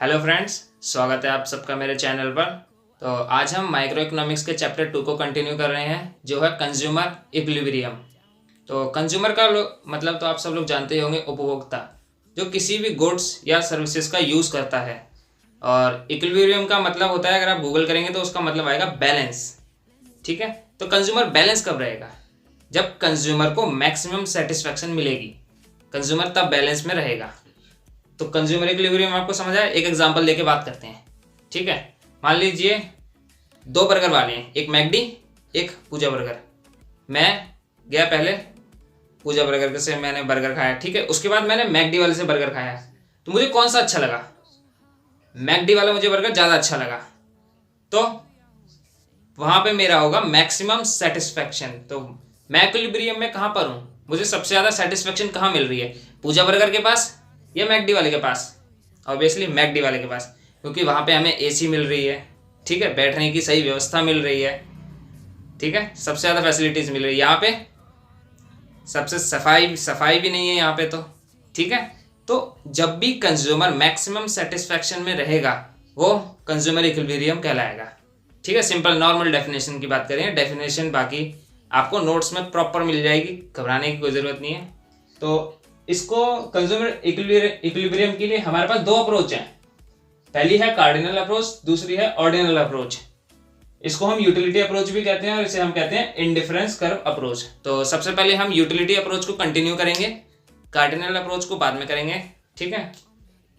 Hello friends, स्वागत है आप सबका मेरे चैनल पर। तो आज हम माइक्रो इकोनॉमिक्स के चैप्टर 2 को कंटिन्यू कर रहे हैं, जो है कंज्यूमर इक्विलिब्रियम। तो कंज्यूमर का मतलब तो आप सब लोग जानते ही होंगे, उपभोक्ता, जो किसी भी गुड्स या सर्विसेज का यूज़ करता है। और इक्विलिब्रियम का मतलब होता है, अगर आप गूगल करेंगे तो उसका मतलब आएगा बैलेंस। ठीक है, तो कंज्यूमर बैलेंस कब रहेगा? जब कंज्यूमर को मैक्सिमम सेटिस्फैक्शन मिलेगी, कंज्यूमर तब बैलेंस में रहेगा। तो कंज्यूमर इक्विलिब्रियम आपको समझ आया? एक एग्जांपल लेके बात करते हैं। ठीक है, मान लीजिए दो बर्गर वाले हैं, एक मैकडी, एक पूजा बर्गर। मैं गया पहले पूजा बर्गर से मैंने बर्गर खाया, ठीक है। उसके बाद मैंने मैकडी वाले से बर्गर खाया, तो मुझे कौन सा अच्छा लगा? मैकडी वाला मुझे बर्गर ज़्यादा अच्छा लगा। तो वहाँ पे मेरा होगा मैक्सिमम सेटिस्फैक्शन। तो मैं इक्विलिब्रियम में कहाँ पर हूँ? मुझे सबसे ज़्यादा सेटिस्फैक्शन कहाँ मिल रही है? पूजा बर्गर के पास या मैकडी वाले के पास? ऑब्वियसली मैकडी वाले के पास, क्योंकि वहाँ पे हमें एसी मिल रही है, ठीक है, बैठने की सही व्यवस्था मिल रही है, ठीक है, सबसे ज़्यादा फैसिलिटीज़ मिल रही है। यहाँ पे सबसे सफाई भी नहीं है यहाँ पे, तो ठीक है। तो जब भी कंज्यूमर मैक्सिमम सेटिस्फैक्शन में रहेगा, वो कंज्यूमर इक्विलिब्रियम कहलाएगा। ठीक है, सिंपल नॉर्मल डेफिनेशन की बात करें, डेफिनेशन बाकी आपको नोट्स में प्रॉपर मिल जाएगी, घबराने की कोई ज़रूरत नहीं है। तो इसको कंज्यूमर इक्विलिब्रियम के लिए हमारे पास दो अप्रोच हैं। पहली है कार्डिनल अप्रोच, दूसरी है ऑर्डिनल अप्रोच। इसको हम यूटिलिटी अप्रोच भी कहते हैं और इसे हम कहते हैं इंडिफरेंस कर्व अप्रोच। तो सबसे पहले हम यूटिलिटी अप्रोच को कंटिन्यू करेंगे, कार्डिनल अप्रोच को बाद में करेंगे, ठीक है।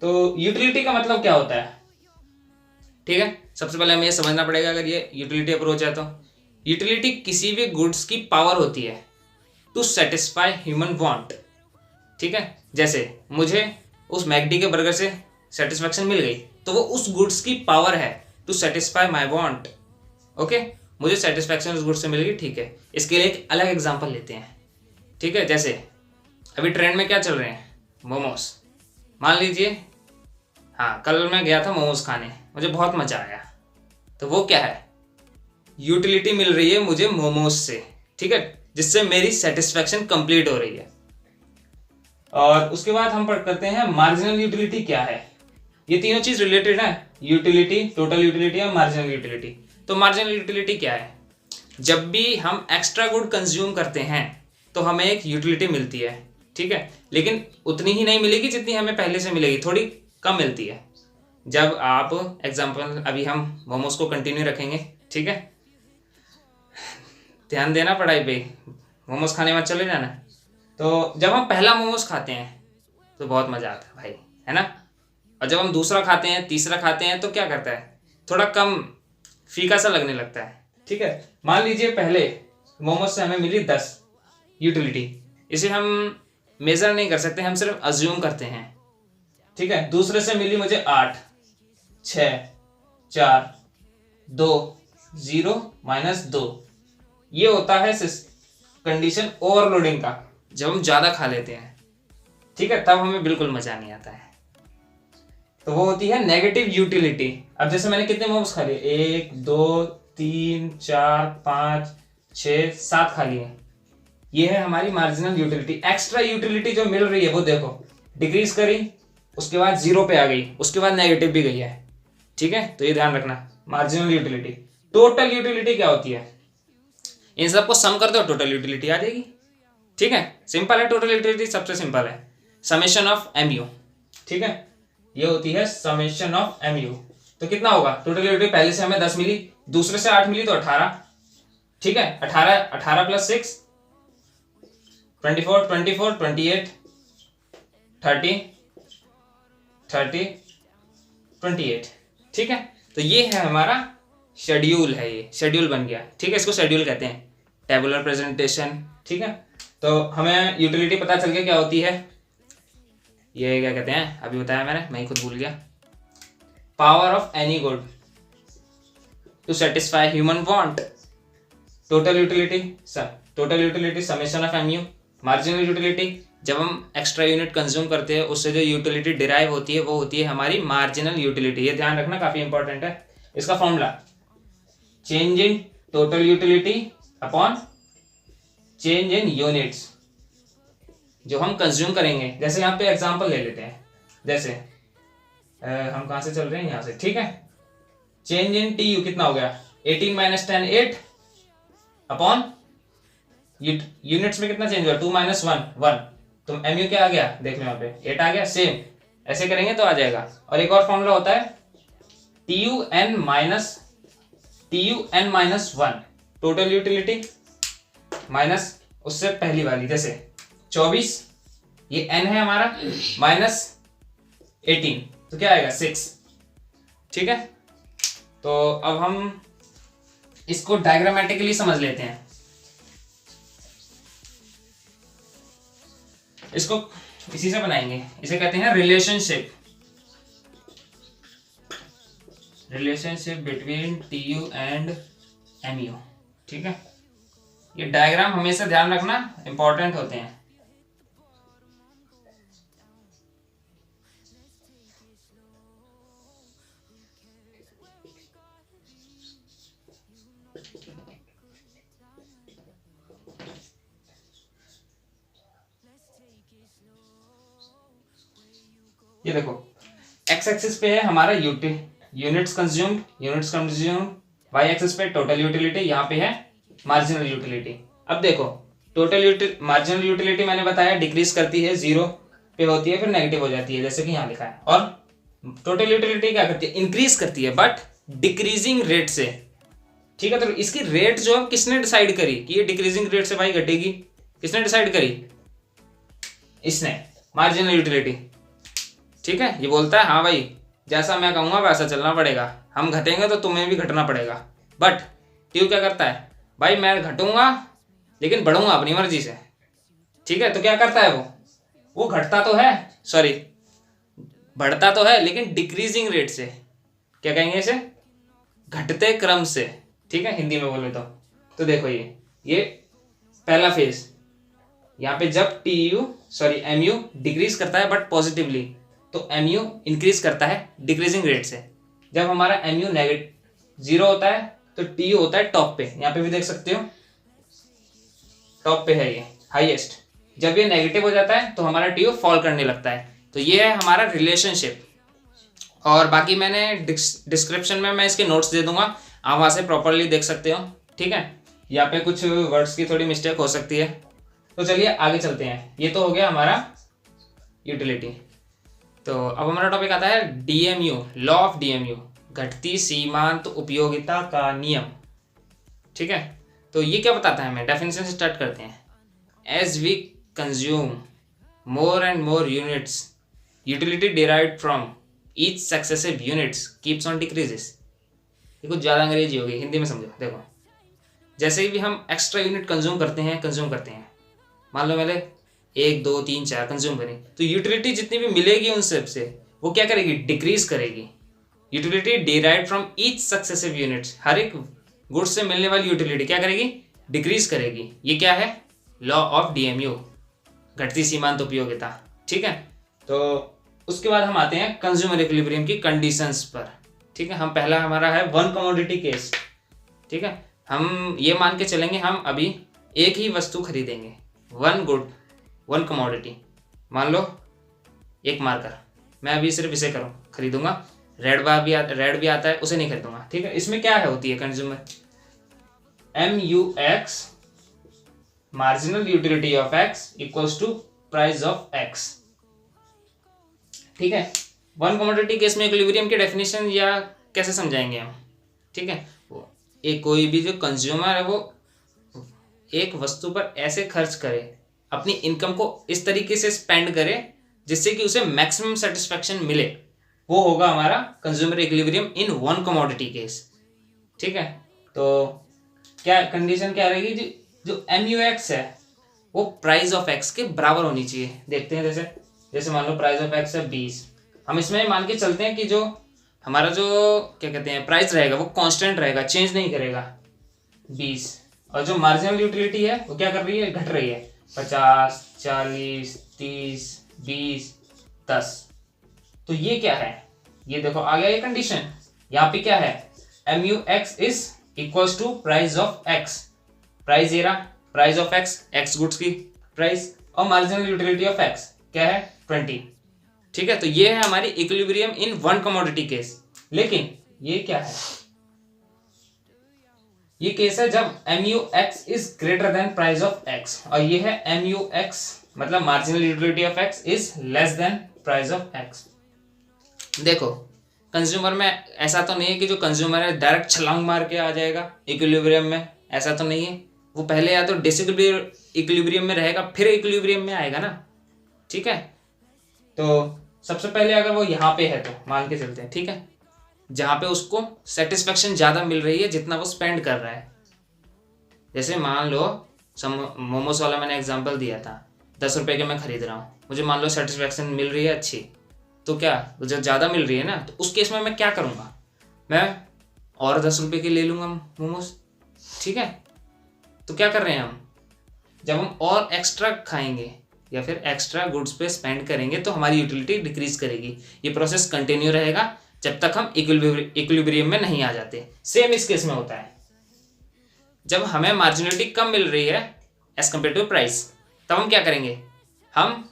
तो यूटिलिटी का मतलब क्या होता है? ठीक है, सबसे पहले हमें ये समझना पड़ेगा, अगर ये यूटिलिटी अप्रोच है तो यूटिलिटी किसी भी गुड्स की पावर होती है टू सेटिस्फाई ह्यूमन वांट। ठीक है, जैसे मुझे उस मैकडी के बर्गर से सेटिस्फैक्शन मिल गई, तो वो उस गुड्स की पावर है to satisfy my want. Okay, मुझे सेटिस्फैक्शन उस गुड्स से मिल गई, ठीक है। इसके लिए एक अलग एग्जांपल लेते हैं, ठीक है। जैसे अभी ट्रेंड में क्या चल रहे हैं? मोमोज। मान लीजिए, हाँ, कल मैं गया था मोमोज खाने, मुझे बहुत मज़ा आया। तो वो क्या है? यूटिलिटी मिल रही है मुझे मोमोज से, ठीक है, जिससे मेरी सेटिस्फैक्शन कंप्लीट हो रही है। और उसके बाद हम पढ़ करते हैं मार्जिनल यूटिलिटी क्या है। ये तीनों चीज रिलेटेड है, यूटिलिटी, टोटल यूटिलिटी और मार्जिनल यूटिलिटी। तो मार्जिनल यूटिलिटी क्या है? जब भी हम एक्स्ट्रा गुड कंज्यूम करते हैं तो हमें एक यूटिलिटी मिलती है, ठीक है, लेकिन उतनी ही नहीं मिलेगी जितनी हमें पहले से मिलेगी, थोड़ी कम मिलती है। जब आप एग्जाम्पल, अभी हम मोमोज को कंटिन्यू रखेंगे, ठीक है, ध्यान देना पढ़ाई पे, मोमोज खाने मत चले जाना। तो जब हम पहला मोमोज खाते हैं तो बहुत मज़ा आता है भाई, है ना। और जब हम दूसरा खाते हैं, तीसरा खाते हैं, तो क्या करता है? थोड़ा कम फीका सा लगने लगता है, ठीक है। मान लीजिए पहले मोमोज से हमें मिली 10 यूटिलिटी, इसे हम मेज़र नहीं कर सकते, हम सिर्फ अज्यूम करते हैं, ठीक है। दूसरे से मिली मुझे 8, 6, 4, 2, 0, -2। ये होता है कंडीशन ओवरलोडिंग का, जब हम ज़्यादा खा लेते हैं, ठीक है, तब हमें बिल्कुल मज़ा नहीं आता है। तो वो होती है नेगेटिव यूटिलिटी। अब जैसे मैंने कितने मोमोज खा लिए? 1, 2, 3, 4, 5, 6, 7 खा लिए। ये है हमारी मार्जिनल यूटिलिटी। एक्स्ट्रा यूटिलिटी जो मिल रही है वो देखो, डिक्रीज करी, उसके बाद 0 पे आ गई, उसके बाद नेगेटिव भी गई है, ठीक है। तो ये ध्यान रखना, मार्जिनल यूटिलिटी। टोटल यूटिलिटी क्या होती है? इन सबको सम कर दो, टोटल यूटिलिटी आ जाएगी, ठीक है। सिंपल है, टोटल यूटिलिटी सबसे सिंपल है, समेशन ऑफ MU, ठीक है। ये होती है समेशन ऑफ MU। तो कितना होगा टोटल यूटिलिटी? पहले से हमें 10 मिली, दूसरे से 8 मिली, तो 18, ठीक है। 18 + 6 24, 24, 28, 30, 30, 28, ठीक है। तो ये है हमारा शेड्यूल, है ये शेड्यूल बन गया, ठीक है। इसको शेड्यूल कहते हैं, टेबुलर प्रेजेंटेशन, ठीक है। तो हमें यूटिलिटी पता चल गया क्या होती है। ये क्या कहते हैं, अभी बताया मैंने, मैं ही खुद भूल गया। Power of any good to satisfy human want. Total utility summation of MU। Marginal utility, जब हम एक्स्ट्रा यूनिट कंज्यूम करते हैं उससे जो यूटिलिटी डिराइव होती है वो होती है हमारी मार्जिनल यूटिलिटी। ये ध्यान रखना, काफी इंपॉर्टेंट है। इसका formula, change in total utility upon change in units जो हम कंज्यूम करेंगे। जैसे यहाँ पे एग्जांपल ले लेते हैं, जैसे हम कहाँ से चल रहे हैं, यहाँ से, ठीक है। चेंज इन टी यू कितना हो गया, 18 माइनस 10 8 अपॉन यूनिट्स में कितना चेंज हुआ, 2 माइनस 1 1, तो एम यू क्या आ गया, देख लो यहाँ पे 8 आ गया। सेम ऐसे करेंगे तो आ जाएगा। और एक और फॉर्मूला होता है T U N minus 1, total utility minus उससे पहली वाली, जैसे 24 ये n है हमारा माइनस 18, तो क्या आएगा 6, ठीक है। तो अब हम इसको डायग्रामेटिकली समझ लेते हैं। इसको इसी से बनाएंगे, इसे कहते हैं relationship between T U and M U, ठीक है। ये डायग्राम हमेशा ध्यान रखना, इंपॉर्टेंट होते हैं। ये देखो एक्स एक्सिस पे है हमारा यूनिट्स कंज्यूम्ड, वाई एक्सिस पे टोटल यूटिलिटी, यहाँ पे है मार्जिनल यूटिलिटी। अब देखो मार्जिनल यूटिलिटी मैंने बताया डिक्रीज करती है, 0 पे होती है फिर नेगेटिव हो जाती है, जैसे कि यहाँ लिखा है। और टोटल यूटिलिटी क्या करती है, इंक्रीज करती है बट डिक्रीजिंग रेट से, ठीक है। तो इसकी रेट जो किसने डिसाइड करी कि ये डिक्रीजिंग रेट से भाई घटेगी, किसने डिसाइड करी, इसने, मार्जिनल यूटिलिटी, ठीक है। ये बोलता है हाँ भाई जैसा मैं कहूँगा वैसा चलना पड़ेगा, हम घटेंगे तो तुम्हें भी घटना पड़ेगा। बट ट्यू क्या करता है, भाई मैं घटूंगा लेकिन बढ़ूंगा अपनी मर्जी से, ठीक है। तो क्या करता है वो घटता तो है, सॉरी बढ़ता तो है लेकिन डिक्रीजिंग रेट से, क्या कहेंगे इसे, घटते क्रम से, ठीक है हिंदी में बोले तो देखो ये पहला फेज, यहाँ पे जब एम यू डिक्रीज करता है बट पॉजिटिवली, तो एम यू इंक्रीज करता है डिक्रीजिंग रेट से। जब हमारा एम यू नेगेटिव 0 होता है तो टी यू होता है टॉप पे, यहाँ पे भी देख सकते हो टॉप पे है ये हाईएस्ट। जब ये नेगेटिव हो जाता है तो हमारा टी यू फॉल करने लगता है। तो ये है हमारा रिलेशनशिप। और बाकी मैंने डिस्क्रिप्शन में मैं इसके नोट्स दे दूंगा, आप वहाँ से प्रॉपरली देख सकते हो, ठीक है। यहाँ पे कुछ वर्ड्स की थोड़ी मिस्टेक हो सकती है। तो चलिए आगे चलते हैं। ये तो हो गया हमारा यूटिलिटी। तो अब हमारा टॉपिक आता है डीएमयू, लॉ ऑफ डीएमयू, घटती सीमांत उपयोगिता का नियम, ठीक है। तो ये क्या बताता है हमें, डेफिनेशन से स्टार्ट करते हैं। As we consume more and more units, utility derived from each successive units keeps on decreases. ये कुछ ज़्यादा अंग्रेजी होगी, हिंदी में समझो। देखो जैसे भी हम एक्स्ट्रा यूनिट कंज्यूम करते हैं, मान लो मैंने 1 2 3 4 कंज्यूम करें, तो यूटिलिटी जितनी भी मिलेगी उन सब से वो क्या करेगी, डिक्रीज करेगी। Utility derived from each successive units, हर एक गुड्स से मिलने वाली यूटिलिटी क्या करेगी, डिक्रीज करेगी। ये क्या है, लॉ ऑफ डीएमयू, घटती सीमांत उपयोगिता, ठीक है। तो उसके बाद हम आते हैं कंज्यूमर इक्विलिब्रियम की कंडीशंस पर, ठीक है। हम पहला हमारा है वन कमोडिटी केस, ठीक है। हम ये मान के चलेंगे हम अभी एक ही वस्तु खरीदेंगे, वन गुड वन कमोडिटी। मान लो एक मार्कर, मैं अभी सिर्फ इसे खरीदूंगा, रेड भी आता है, उसे नहीं खरीदूंगा, ठीक है। इसमें क्या होती है consumer, MUX marginal utility of X equals to price of X, ठीक है। वन कमोडिटी केस में इक्विलिब्रियम की डेफिनेशन या कैसे समझाएंगे हम, ठीक है। एक कोई भी जो कंज्यूमर है वो एक वस्तु पर ऐसे खर्च करे, अपनी इनकम को इस तरीके से स्पेंड करे जिससे कि उसे मैक्सिमम सेटिस्फेक्शन मिले, वो होगा हमारा consumer equilibrium in one commodity case, ठीक है। तो क्या कंडीशन क्या रहेगी, जो MUX है वो प्राइस ऑफ X के बराबर होनी चाहिए। देखते हैं जैसे मान लो प्राइस ऑफ X है 20, हम इसमें मान के चलते हैं कि जो हमारा जो क्या कहते हैं प्राइस रहेगा वो कांस्टेंट रहेगा, चेंज नहीं करेगा 20। और जो मार्जिनल यूटिलिटी है वो क्या कर रही है, घट रही है, 50 40 30 20 10। तो ये क्या है, ये देखो आ गया ये कंडीशन। यहाँ पे क्या है, MUX is equals to price of X, price ये रहा, प्राइस ऑफ X गुड्स की प्राइस, और मार्जिनल यूटिलिटी ऑफ X क्या है 20। ठीक है, तो ये है हमारी equilibrium in one commodity case. लेकिन ये क्या है, ये केस है जब MUX is greater than price of X, और ये है MUX मतलब marginal utility of X is less than price of X। देखो कंज्यूमर में ऐसा तो नहीं है कि जो कंज्यूमर है डायरेक्ट छलांग मार के आ जाएगा इक्विलिब्रियम में, ऐसा तो नहीं है। वो पहले या तो डिसइक्विलिब्रियम में रहेगा फिर इक्विलिब्रियम में आएगा ना, ठीक है। तो सबसे पहले अगर वो यहाँ पे है तो मान के चलते हैं, ठीक है, जहाँ पे उसको सेटिस्फेक्शन ज़्यादा मिल रही है जितना वो स्पेंड कर रहा है। जैसे मान लो मोमोज वाला मैंने एग्जांपल दिया था, 10 रुपये के मैं खरीद रहा हूँ, मुझे मान लो सेटिस्फेक्शन मिल रही है अच्छी, तो क्या जब ज़्यादा मिल रही है ना, तो उस केस में मैं क्या करूँगा, मैं और 10 रुपये के ले लूँगा मोमोज, ठीक है। तो क्या कर रहे हैं हम, जब हम और एक्स्ट्रा खाएंगे या फिर एक्स्ट्रा गुड्स पे स्पेंड करेंगे तो हमारी यूटिलिटी डिक्रीज करेगी। ये प्रोसेस कंटिन्यू रहेगा जब तक हम इक्विलिब्रियम में नहीं आ जाते। सेम इस केस में होता है, जब हमें मार्जिनलिटी कम मिल रही है एज कम्पेयर टू प्राइस, तब हम क्या करेंगे, हम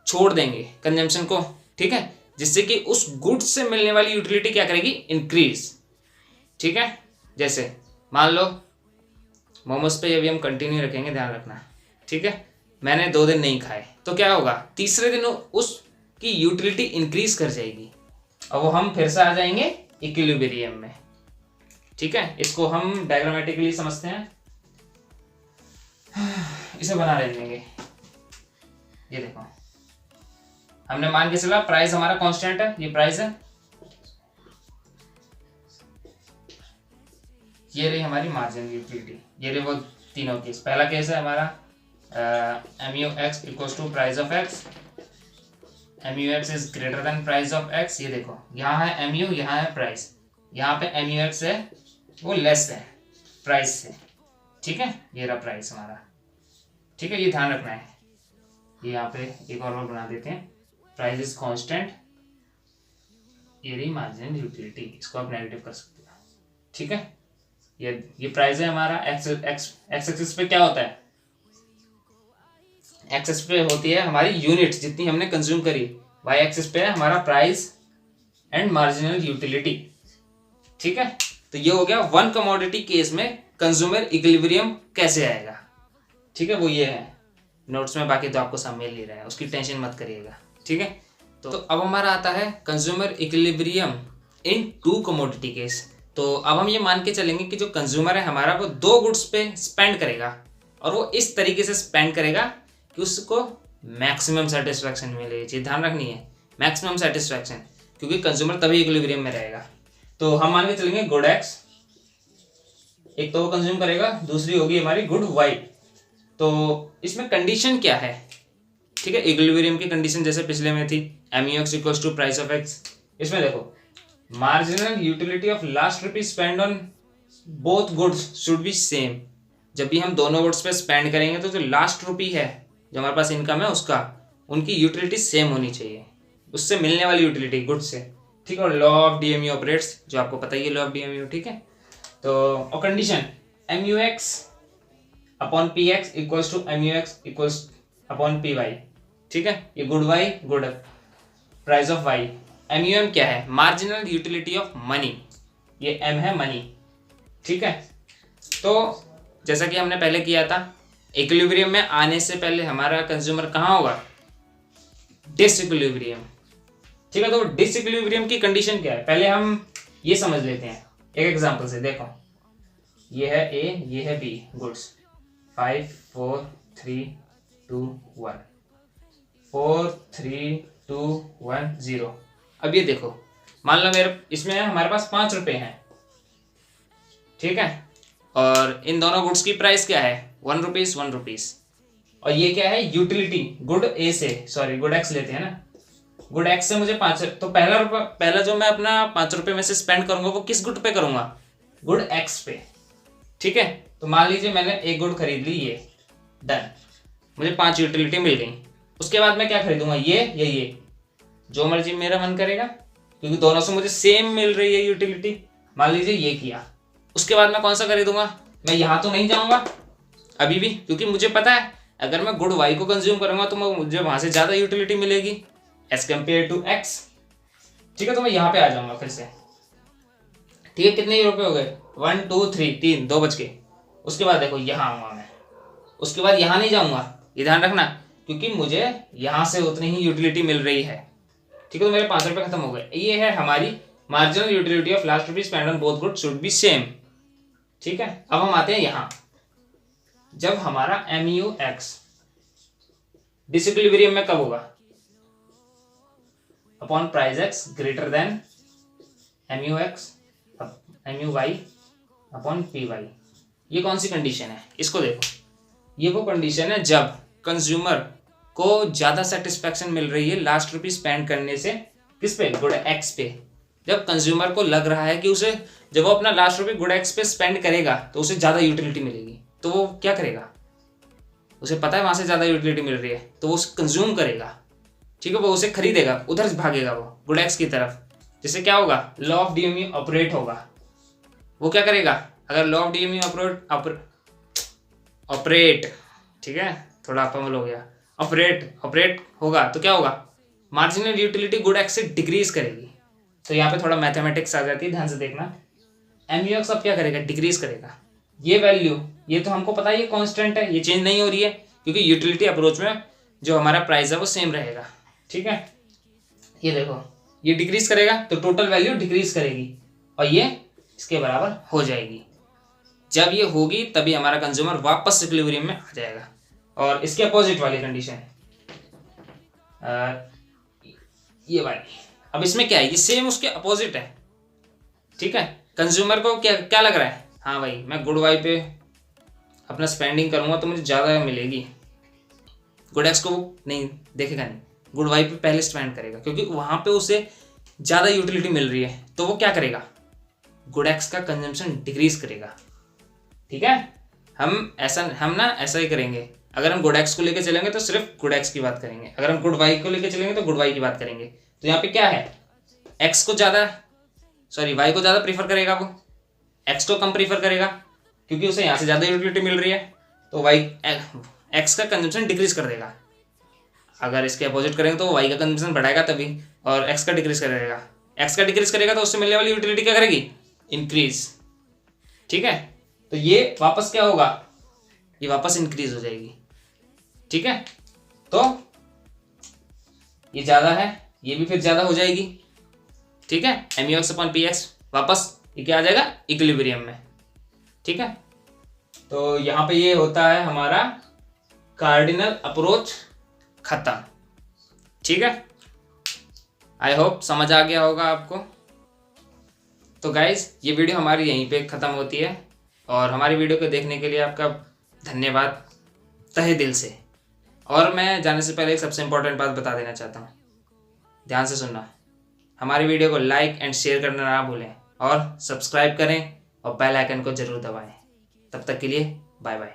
छोड़ देंगे कंजम्पशन को, ठीक है, जिससे कि उस गुड्स से मिलने वाली यूटिलिटी क्या करेगी, इंक्रीज, ठीक है। जैसे मान लो मोमोज पे अभी हम कंटिन्यू रखेंगे, ध्यान रखना, ठीक है। मैंने 2 दिन नहीं खाए तो क्या होगा, तीसरे दिन उसकी यूटिलिटी इंक्रीज कर जाएगी और वो हम फिर से आ जाएंगे इक्विलिब्रियम में, ठीक है। इसको हम डायग्रामेटिकली समझते हैं, इसे बना लेंगे। ये देखो, हमने मान के चला प्राइस हमारा कांस्टेंट है, ये प्राइस है, ये रही हमारी मार्जिनल यूटिलिटी, ये रही वो तीनों केस। पहला केस है हमारा MUX equals to price of X, MUX is greater than price of X। ये देखो यहाँ है MU, यहाँ है प्राइस, यहाँ पे MUX है वो लेस है प्राइस से, ठीक है। ये रहा प्राइस हमारा, ठीक है, ये ध्यान रखना है। ये यहाँ पे एक और बना देते हैं, प्राइस इज कांस्टेंट, ये रही मार्जिनल यूटिलिटी, इसको आप नेगेटिव कर सकते हो, ठीक है। ये प्राइस है हमारा, एक्स एक्सिस पे क्या होता है, एक्सिस पे होती है हमारी यूनिट्स जितनी हमने कंज्यूम करी, वाई एक्सिस पे है हमारा प्राइस एंड मार्जिनल यूटिलिटी, ठीक है। तो ये हो गया वन कमोडिटी केस में कंज्यूमर इक्विलिब्रियम कैसे आएगा, ठीक है, वो ये है नोट्स में, बाकी तो आपको सब मिल ही रहा है, उसकी टेंशन मत करिएगा, ठीक है। तो अब हमारा आता है कंज्यूमर इक्विलिब्रियम इन 2 कमोडिटी केस। तो अब हम ये मान के चलेंगे कि जो कंज्यूमर है हमारा वो 2 गुड्स पे स्पेंड करेगा, और वो इस तरीके से स्पेंड करेगा कि उसको मैक्सिमम सेटिस्फैक्शन मिले। ये चीज़ ध्यान रखनी है, मैक्सिमम सेटिस्फैक्शन, क्योंकि कंज्यूमर तभी इक्विलिब्रियम में रहेगा। तो हम मान के चलेंगे गुड एक्स, एक तो वो कंज्यूम करेगा, दूसरी होगी हमारी गुड वाई। तो इसमें कंडीशन क्या है, ठीक है, इक्विलिब्रियम की कंडीशन जैसे पिछले में थी, MUX equals to price of X। इसमें देखो marginal utility of last rupees spend on both goods should be same. जब भी हम दोनों गुड्स पे स्पेंड करेंगे तो जो लास्ट रुपी है, जो हमारे पास इनकम है, उसका उनकी यूटिलिटी सेम होनी चाहिए, उससे मिलने वाली यूटिलिटी गुड्स से, ठीक है। और लॉ ऑफ DMU ऑपरेट्स, जो आपको पता ही है लॉ ऑफ DMU, ठीक है। तो और condition MUX upon PX equals to MUX equals upon PY, ठीक है। ये good Y, good price of Y. MUM क्या है, मार्जिनल यूटिलिटी ऑफ मनी, ये M है मनी, ठीक है। तो जैसा कि हमने पहले किया था, इक्विलिब्रियम में आने से पहले हमारा कंज्यूमर कहाँ होगा, डिसइक्विलिब्रियम, ठीक है। तो डिसइक्विलिब्रियम की कंडीशन क्या है, पहले हम ये समझ लेते हैं एक एग्जांपल से। देखो ये है A, ये है B गुड्स, 5 4 3 2 1, 4 3 2 1 0। अब ये देखो, मान लो मेरे इसमें हमारे पास 5 रुपए हैं, ठीक है, और इन दोनों गुड्स की प्राइस क्या है, 1 रुपीज 1 रुपीज, और ये क्या है यूटिलिटी गुड A से, सॉरी गुड X लेते हैं ना, गुड X से मुझे 5, तो पहला जो मैं अपना 5 रुपये में से स्पेंड करूंगा वो किस गुड पे करूंगा, गुड X पे, ठीक है। तो मान लीजिए मैंने एक गुड खरीद ली, ये डन, मुझे 5 यूटिलिटी मिल गई। उसके बाद मैं क्या खरीदूंगा, ये या ये, जो मर्जी मेरा मन करेगा, क्योंकि दोनों से मुझे सेम मिल रही है यूटिलिटी। मान लीजिए ये किया, उसके बाद मैं कौन सा खरीदूंगा, मैं यहाँ तो नहीं जाऊंगा अभी भी, क्योंकि मुझे पता है अगर मैं गुड वाई को कंज्यूम करूंगा तो मुझे वहां से ज़्यादा यूटिलिटी मिलेगी, एज कम्पेयर टू एक्स। ठीक है, तो मैं यहाँ पे आ जाऊंगा फिर से। ठीक है, कितने रुपए हो गए? 1 2 3, 3 2 बच गए। उसके बाद देखो यहाँ आऊंगा मैं, उसके बाद यहाँ नहीं जाऊंगा, ये ध्यान रखना, क्योंकि मुझे यहाँ से उतनी ही यूटिलिटी मिल रही है। ठीक है, तो मेरे 5 रुपये खत्म हो गए। ये है हमारी marginal utility of last rupees spend on both goods should be same. ठीक है, अब हम आते हैं यहाँ। जब हमारा MUX डिसइक्विलिब्रियम में कब होगा? Upon price x greater than MUY upon PY। ये कौन सी कंडीशन है? इसको देखो, ये वो कंडीशन है जब कंज्यूमर को ज़्यादा सेटिस्फैक्शन मिल रही है लास्ट रुपी स्पेंड करने से। किस पे? गुड एक्स पे। जब कंज्यूमर को लग रहा है कि उसे, जब वो अपना लास्ट रुपी गुड एक्स पे स्पेंड करेगा तो उसे ज़्यादा यूटिलिटी मिलेगी, तो वो क्या करेगा? उसे पता है वहाँ से ज़्यादा यूटिलिटी मिल रही है, तो वो उसे कंज्यूम करेगा। ठीक है, वो उसे खरीदेगा, उधर भागेगा वो गुड एक्स की तरफ। जिससे क्या होगा? लॉ ऑफ DMU ऑपरेट होगा। वो क्या करेगा? अगर लॉ ऑफ DMU ऑपरेट, ठीक है, थोड़ा अपमल हो गया, ऑपरेट होगा तो क्या होगा? मार्जिनल यूटिलिटी गुड एक्स से डिक्रीज करेगी। तो यहाँ पे थोड़ा मैथमेटिक्स आ जाती है, ध्यान से देखना। MUX अब क्या करेगा? डिक्रीज करेगा। ये वैल्यू, ये तो हमको पता है ये कांस्टेंट है, ये चेंज नहीं हो रही है, क्योंकि यूटिलिटी अप्रोच में जो हमारा प्राइस है वो सेम रहेगा। ठीक है, ये देखो, ये डिक्रीज करेगा तो टोटल वैल्यू डिक्रीज करेगी और ये इसके बराबर हो जाएगी। जब ये होगी तभी हमारा कंज्यूमर वापस इक्विलिब्रियम में आ जाएगा। और इसके अपोजिट वाली कंडीशन ये वाली, अब इसमें क्या है? ये सेम उसके अपोजिट है। ठीक है, कंज्यूमर को क्या क्या लग रहा है? हाँ भाई, मैं गुड वाई पे अपना स्पेंडिंग करूँगा तो मुझे ज़्यादा मिलेगी। गुड एक्स को वो नहीं देखेगा, नहीं, गुड वाई पे पहले स्पेंड करेगा, क्योंकि वहाँ पे उसे ज़्यादा यूटिलिटी मिल रही है। तो वो क्या करेगा? गुड एक्स का कंजम्पशन डिक्रीज करेगा। ठीक है, हम ऐसा ही करेंगे। अगर हम गुड एक्स को लेकर चलेंगे तो सिर्फ गुड एक्स की बात करेंगे, अगर हम गुड वाई को लेकर चलेंगे तो गुड वाई की बात करेंगे। तो यहाँ पे क्या है? एक्स को ज़्यादा, सॉरी, वाई को ज़्यादा प्रीफर करेगा, वो एक्स को कम प्रीफर करेगा, क्योंकि उसे यहाँ से ज़्यादा यूटिलिटी मिल रही है। तो वाई एक्स का कंजम्पशन डिक्रीज कर देगा। अगर इसके अपोजिट करेंगे तो वाई का कंजम्पशन बढ़ाएगा तभी, और एक्स का डिक्रीज करेगा। एक्स का डिक्रीज करेगा तो उससे मिलने वाली यूटिलिटी क्या करेगी? इंक्रीज। ठीक है, तो ये वापस क्या होगा? ये वापस इंक्रीज हो जाएगी। ठीक है, तो ये ज़्यादा है, ये भी फिर ज़्यादा हो जाएगी। ठीक है, MUX अपॉन PX वापस ये क्या आ जाएगा? इक्विलिब्रियम में। ठीक है, तो यहाँ पे ये होता है हमारा कार्डिनल अप्रोच खत्म। ठीक है, आई होप समझ आ गया होगा आपको। तो गाइज, ये वीडियो हमारी यहीं पे ख़त्म होती है, और हमारी वीडियो को देखने के लिए आपका धन्यवाद तहे दिल से। और मैं जाने से पहले एक सबसे इम्पोर्टेंट बात बता देना चाहता हूँ, ध्यान से सुनना। हमारी वीडियो को लाइक एंड शेयर करना ना भूलें, और सब्सक्राइब करें और बेल आइकन को ज़रूर दबाएं। तब तक के लिए बाय बाय।